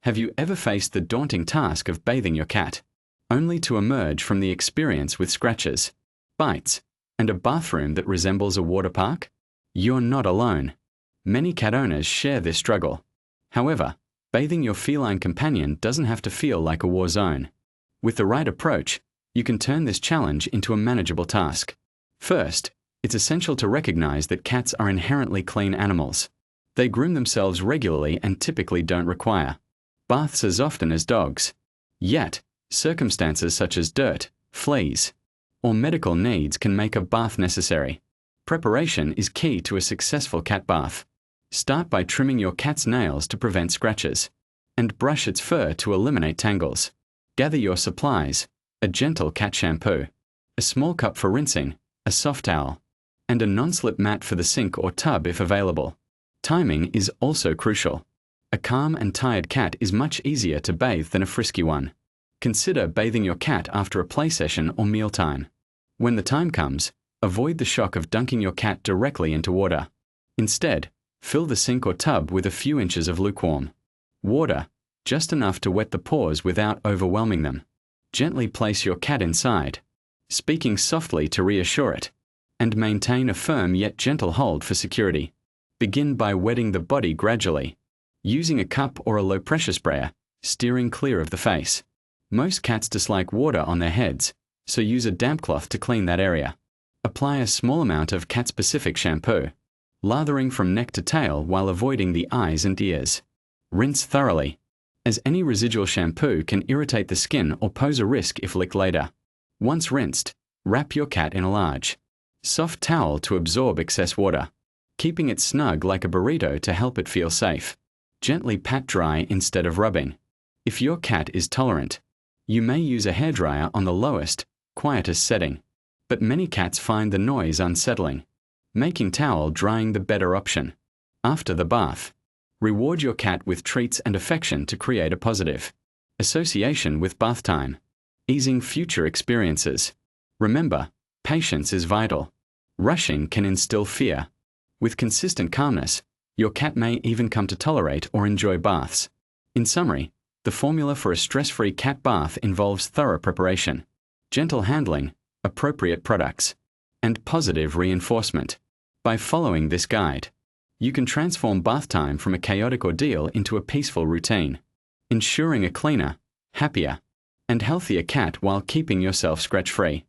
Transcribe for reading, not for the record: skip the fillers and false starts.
Have you ever faced the daunting task of bathing your cat, only to emerge from the experience with scratches, bites, and a bathroom that resembles a water park? You're not alone. Many cat owners share this struggle. However, bathing your feline companion doesn't have to feel like a war zone. With the right approach, you can turn this challenge into a manageable task. First, it's essential to recognize that cats are inherently clean animals. They groom themselves regularly and typically don't require baths as often as dogs. Yet, circumstances such as dirt, fleas, or medical needs can make a bath necessary. Preparation is key to a successful cat bath. Start by trimming your cat's nails to prevent scratches, and brush its fur to eliminate tangles. Gather your supplies: a gentle cat shampoo, a small cup for rinsing, a soft towel, and a non-slip mat for the sink or tub if available. Timing is also crucial. A calm and tired cat is much easier to bathe than a frisky one. Consider bathing your cat after a play session or mealtime. When the time comes, avoid the shock of dunking your cat directly into water. Instead, fill the sink or tub with a few inches of lukewarm water, just enough to wet the paws without overwhelming them. Gently place your cat inside, speaking softly to reassure it, and maintain a firm yet gentle hold for security. Begin by wetting the body gradually, using a cup or a low-pressure sprayer, steering clear of the face. Most cats dislike water on their heads, so use a damp cloth to clean that area. Apply a small amount of cat-specific shampoo, lathering from neck to tail while avoiding the eyes and ears. Rinse thoroughly, as any residual shampoo can irritate the skin or pose a risk if licked later. Once rinsed, wrap your cat in a large, soft towel to absorb excess water, keeping it snug like a burrito to help it feel safe. Gently pat dry instead of rubbing. If your cat is tolerant, you may use a hairdryer on the lowest, quietest setting, but many cats find the noise unsettling, making towel drying the better option. After the bath, reward your cat with treats and affection to create a positive association with bath time, easing future experiences. Remember, patience is vital. Rushing can instill fear. With consistent calmness, your cat may even come to tolerate or enjoy baths. In summary, the formula for a stress-free cat bath involves thorough preparation, gentle handling, appropriate products, and positive reinforcement. By following this guide, you can transform bath time from a chaotic ordeal into a peaceful routine, ensuring a cleaner, happier, and healthier cat while keeping yourself scratch-free.